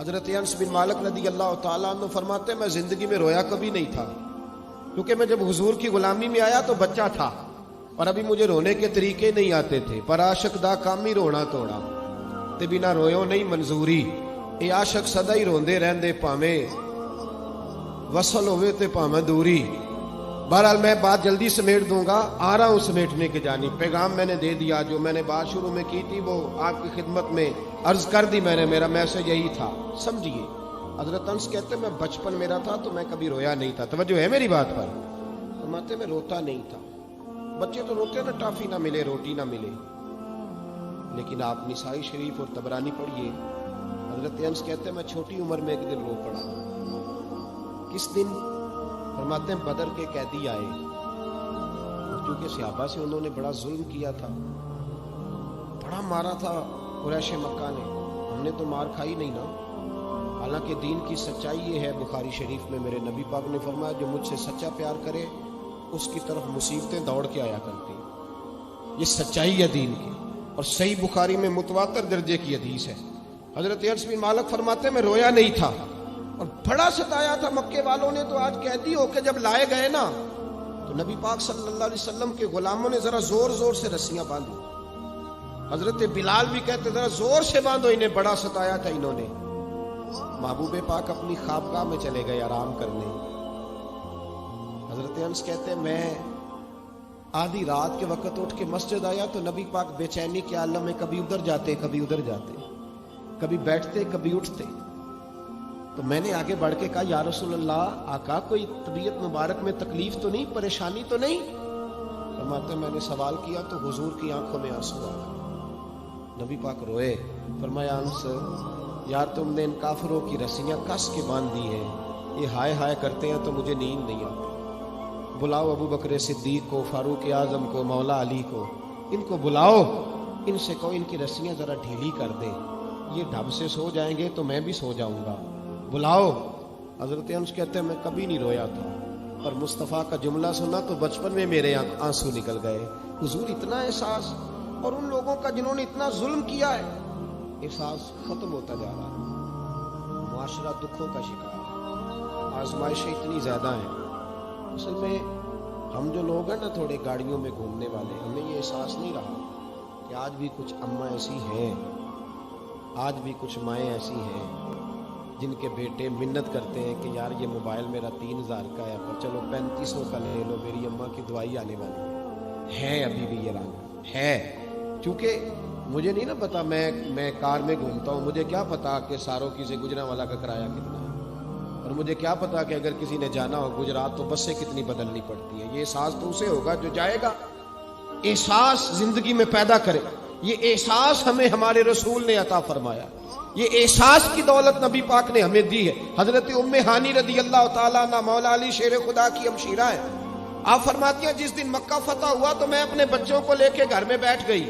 حضرت انس بن مالک رضی اللہ تعالیٰ عنہ فرماتے ہیں میں زندگی میں رویا کبھی نہیں تھا، کیونکہ میں جب حضور کی غلامی میں آیا تو بچہ تھا اور ابھی مجھے رونے کے طریقے نہیں آتے تھے۔ پر عاشق دا کام ہی رونا توڑا تے بنا رویو نہیں منظوری، اے عاشق سدا ہی روندے رہندے پاویں وصل ہوئے تے پاویں دوری۔ بہرحال میں بات جلدی سمیٹ دوں گا، آ رہا ہوں سمیٹنے کے جانب۔ پیغام میں نے دے دیا، جو میں نے بات شروع میں کی تھی وہ آپ کی خدمت میں عرض کر دی میں نے، میرا میسج یہی تھا، سمجھیے۔ حضرت انس کہتے میں بچپن میرا تھا تو میں کبھی رویا نہیں تھا، توجہ ہے میری بات پر؟ فرماتے میں روتا نہیں تھا، بچے تو روتے نا، ٹافی نہ ملے روٹی نہ ملے، لیکن آپ نسائی شریف اور طبرانی پڑھیے۔ حضرت انس کہتے میں چھوٹی عمر میں ایک دن رو پڑا۔ کس دن؟ فرماتے ہیں بدر کے قیدی آئے، کیونکہ صحابہ سے انہوں نے بڑا ظلم کیا تھا، بڑا مارا تھا قریش مکہ نے، ہم نے تو مار کھائی نہیں نا۔ حالانکہ دین کی سچائی یہ ہے، بخاری شریف میں میرے نبی پاک نے فرمایا جو مجھ سے سچا پیار کرے اس کی طرف مصیبتیں دوڑ کے آیا کرتی، یہ سچائی ہے دین کی، اور صحیح بخاری میں متواتر درجے کی حدیث ہے۔ حضرت انس بن مالک فرماتے میں رویا نہیں تھا اور بڑا ستایا تھا مکے والوں نے، تو آج قیدی ہو کے جب لائے گئے نا تو نبی پاک صلی اللہ علیہ وسلم کے غلاموں نے ذرا زور زور سے رسیاں باندھی۔ حضرت بلال بھی کہتے ذرا زور سے باندھو، انہیں بڑا ستایا تھا انہوں نے۔ محبوب پاک اپنی خوابگاہ میں چلے گئے آرام کرنے۔ حضرت انس کہتے ہیں میں آدھی رات کے وقت اٹھ کے مسجد آیا تو نبی پاک بے چینی کے عالم میں کبھی ادھر جاتے کبھی ادھر جاتے، کبھی بیٹھتے کبھی اٹھتے۔ تو میں نے آگے بڑھ کے کہا یا رسول اللہ، آقا کوئی طبیعت مبارک میں تکلیف تو نہیں، پریشانی تو نہیں؟ فرماتے میں نے سوال کیا تو حضور کی آنکھوں میں آنسو آ گئے۔ نبی پاک روئے، فرمایا انس یار تم نے ان کافروں کی رسیاں کس کے باندھ دی ہیں، یہ ہائے ہائے کرتے ہیں تو مجھے نیند نہیں آتی، بلاؤ ابو بکر صدیق کو، فاروق اعظم کو، مولا علی کو، ان کو بلاؤ، ان سے کہو ان کی رسیاں ذرا ڈھیلی کر دیں، یہ ڈھب سے سو جائیں گے تو میں بھی سو جاؤں گا، بلاؤ۔ حضرت انس کہتے ہیں میں کبھی نہیں رویا تھا، اور مصطفیٰ کا جملہ سنا تو بچپن میں میرے آنسو نکل گئے۔ حضور اتنا احساس، اور ان لوگوں کا جنہوں نے اتنا ظلم کیا ہے، احساس ختم ہوتا جا رہا ہے، معاشرہ دکھوں کا شکار ہے، آزمائشیں اتنی زیادہ ہیں۔ اصل میں ہم جو لوگ ہیں نا تھوڑے گاڑیوں میں گھومنے والے، ہمیں یہ احساس نہیں رہا کہ آج بھی کچھ اماں ایسی ہیں، آج بھی کچھ مائیں ایسی ہیں جن کے بیٹے منت کرتے ہیں کہ یار یہ موبائل میرا 3000 کا ہے پر چلو 3500 کا لے لو، میری اماں کی دعائی آنے والی ہے۔ ابھی بھی یہ رنگ ہے، چونکہ مجھے نہیں نا پتا، میں کار میں گھومتا ہوں، مجھے کیا پتا کہ ساروکی سے گجرا والا کا کرایہ کتنا ہے، اور مجھے کیا پتا کہ اگر کسی نے جانا ہو گجرات تو بسیں کتنی بدلنی پڑتی ہیں۔ یہ احساس تو اسے ہوگا جو جائے گا، احساس زندگی میں پیدا کرے۔ یہ احساس ہمیں ہمارے رسول نے عطا فرمایا، یہ احساس کی دولت نبی پاک نے ہمیں دی ہے۔ حضرت ام ہانی رضی اللہ تعالیٰ عنہ مولا علی شیر خدا کی ہمشیرہ ہے، آپ فرماتی ہیں جس دن مکہ فتح ہوا تو میں اپنے بچوں کو لے کے گھر میں بیٹھ گئی،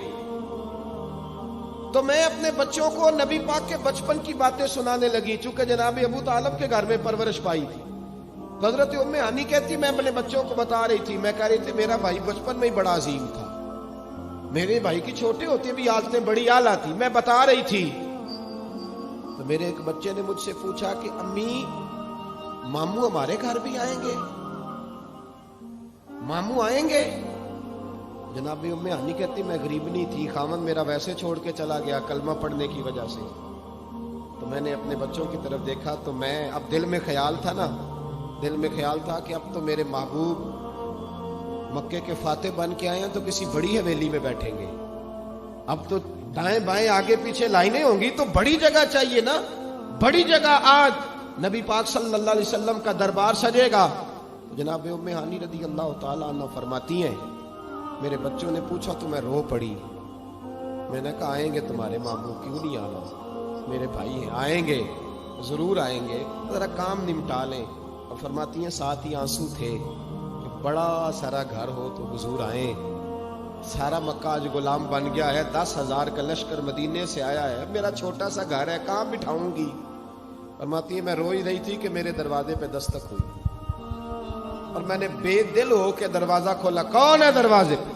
تو میں اپنے بچوں کو نبی پاک کے بچپن کی باتیں سنانے لگی، چونکہ جناب ابو طالب کے گھر میں پرورش پائی تھی۔ حضرت ام ہانی کہتی میں اپنے بچوں کو بتا رہی تھی، میں کہہ رہی تھی میرا بھائی بچپن میں ہی بڑا عظیم تھا، میرے بھائی کی چھوٹے ہوتے بھی عادتیں بڑی اعلیٰ تھی، میں بتا رہی تھی۔ تو میرے ایک بچے نے مجھ سے پوچھا کہ امی ماموں ہمارے گھر بھی آئیں گے، ماموں آئیں گے؟ جناب ام ہانی کہتی میں غریب نہیں تھی، خامن میرا ویسے چھوڑ کے چلا گیا کلمہ پڑھنے کی وجہ سے، تو میں نے اپنے بچوں کی طرف دیکھا تو میں اب دل میں خیال تھا نا، دل میں خیال تھا کہ اب تو میرے محبوب مکے کے فاتح بن کے آئے ہیں تو کسی بڑی حویلی میں بیٹھیں گے، اب تو دائیں بائیں آگے پیچھے لائنیں ہوں گی تو بڑی جگہ چاہیے نا، بڑی جگہ آج نبی پاک صلی اللہ علیہ وسلم کا دربار سجے گا۔ جناب ام ہانی رضی اللہ تعالیٰ عنہ فرماتی ہیں میرے بچوں نے پوچھا تو میں رو پڑی، میں نے کہا آئیں گے تمہارے ماموں، کیوں نہیں آنا، میرے بھائی ہیں، آئیں گے ضرور آئیں گے، ذرا کام نمٹا لیں۔ اور فرماتی ہیں ساتھ ہی آنسو تھے کہ بڑا سارا گھر ہو تو حضور آئیں، سارا مکہ آج غلام بن گیا ہے، 10,000 کا لشکر مدینے سے آیا ہے، میرا چھوٹا سا گھر ہے، کہاں بٹھاؤں گی؟ فرماتی ہے میں رو ہی رہی تھی کہ میرے دروازے پہ دستک ہوئی اور میں نے بے دل ہو کے دروازہ کھولا، کون ہے دروازے پہ؟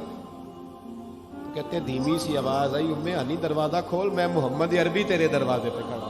تو کہتے دھیمی سی آواز آئی ام ہانی دروازہ کھول، میں محمد عربی تیرے دروازے پہ کھڑا۔